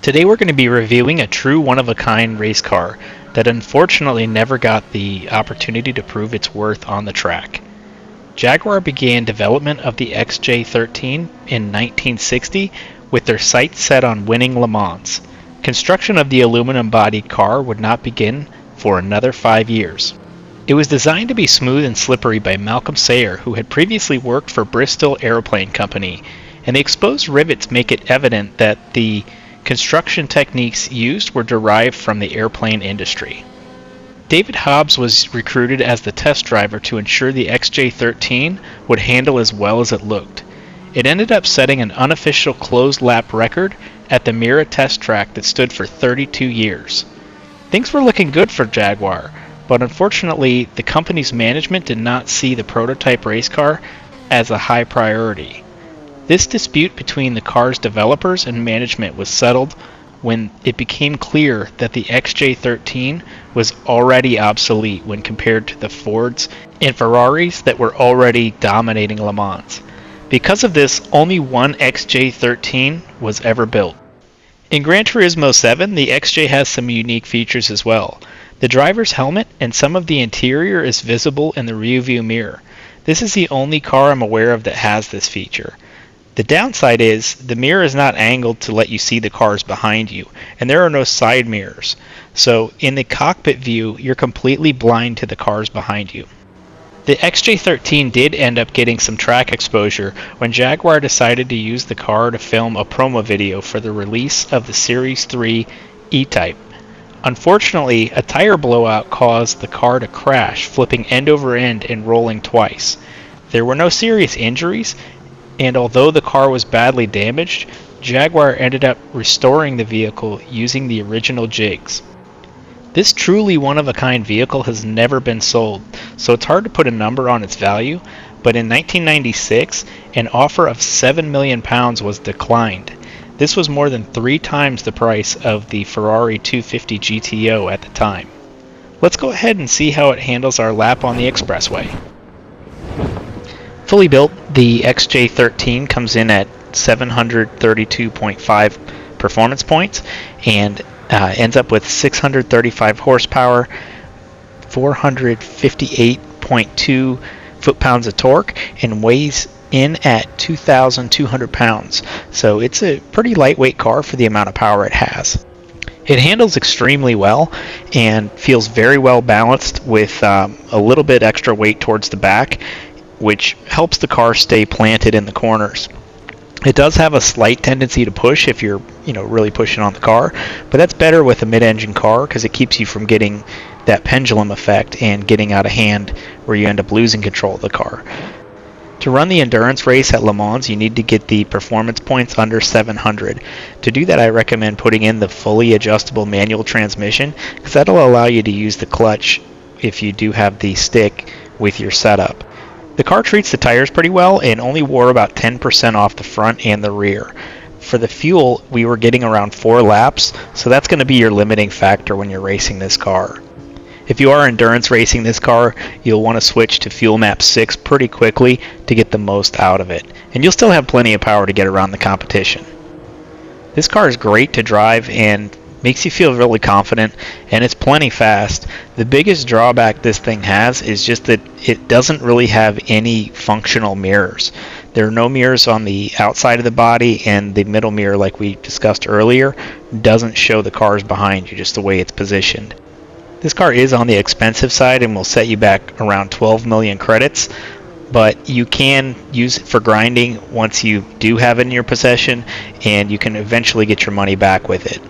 Today we're going to be reviewing a true one-of-a-kind race car that unfortunately never got the opportunity to prove its worth on the track. Jaguar began development of the XJ13 in 1960 with their sights set on winning Le Mans. Construction of the aluminum-bodied car would not begin for another 5 years. It was designed to be smooth and slippery by Malcolm Sayer, who had previously worked for Bristol Aeroplane Company, and the exposed rivets make it evident that the construction techniques used were derived from the airplane industry. David Hobbs was recruited as the test driver to ensure the XJ13 would handle as well as it looked. It ended up setting an unofficial closed lap record at the Mira test track that stood for 32 years. Things were looking good for Jaguar, but unfortunately the company's management did not see the prototype race car as a high priority. This dispute between the car's developers and management was settled when it became clear that the XJ13 was already obsolete when compared to the Fords and Ferraris that were already dominating Le Mans. Because of this, only one XJ13 was ever built. In Gran Turismo 7, the XJ has some unique features as well. The driver's helmet and some of the interior is visible in the rearview mirror. This is the only car I'm aware of that has this feature. The downside is the mirror is not angled to let you see the cars behind you, and there are no side mirrors. So in the cockpit view, you're completely blind to the cars behind you. The XJ13 did end up getting some track exposure when Jaguar decided to use the car to film a promo video for the release of the Series 3 E-Type. Unfortunately, a tire blowout caused the car to crash, flipping end over end and rolling twice. There were no serious injuries, and although the car was badly damaged, Jaguar ended up restoring the vehicle using the original jigs. This truly one-of-a-kind vehicle has never been sold, so it's hard to put a number on its value, but in 1996, an offer of £7 million was declined. This was more than 3 times the price of the Ferrari 250 GTO at the time. Let's go ahead and see how it handles our lap on the expressway. Fully built, the XJ13 comes in at 732.5 performance points and ends up with 635 horsepower, 458.2 foot-pounds of torque, and weighs in at 2,200 pounds. So it's a pretty lightweight car for the amount of power it has. It handles extremely well and feels very well balanced with a little bit extra weight towards the back, which helps the car stay planted in the corners. It does have a slight tendency to push if you're really pushing on the car, but that's better with a mid-engine car because it keeps you from getting that pendulum effect and getting out of hand where you end up losing control of the car. To run the endurance race at Le Mans, you need to get the performance points under 700. To do that, I recommend putting in the fully adjustable manual transmission because that'll allow you to use the clutch if you do have the stick with your setup. The car treats the tires pretty well and only wore about 10% off the front and the rear. For the fuel, we were getting around 4 laps, so that's going to be your limiting factor when you're racing this car. If you are endurance racing this car, you'll want to switch to Fuel Map 6 pretty quickly to get the most out of it, and you'll still have plenty of power to get around the competition. This car is great to drive and makes you feel really confident, and it's plenty fast. The biggest drawback this thing has is just that it doesn't really have any functional mirrors. There are no mirrors on the outside of the body, and the middle mirror, like we discussed earlier, doesn't show the cars behind you, just the way it's positioned. This car is on the expensive side and will set you back around 12 million credits, but you can use it for grinding once you do have it in your possession, and you can eventually get your money back with it.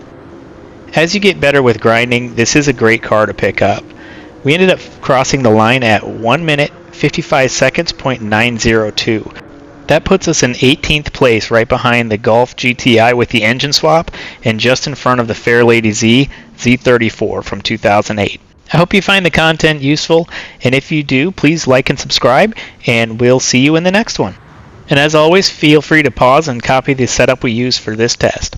As you get better with grinding, this is a great car to pick up. We ended up crossing the line at 1 minute 55 seconds .902. That puts us in 18th place, right behind the Golf GTI with the engine swap and just in front of the Fairlady Z34 from 2008. I hope you find the content useful, and if you do, please like and subscribe, and we'll see you in the next one. And as always, feel free to pause and copy the setup we use for this test.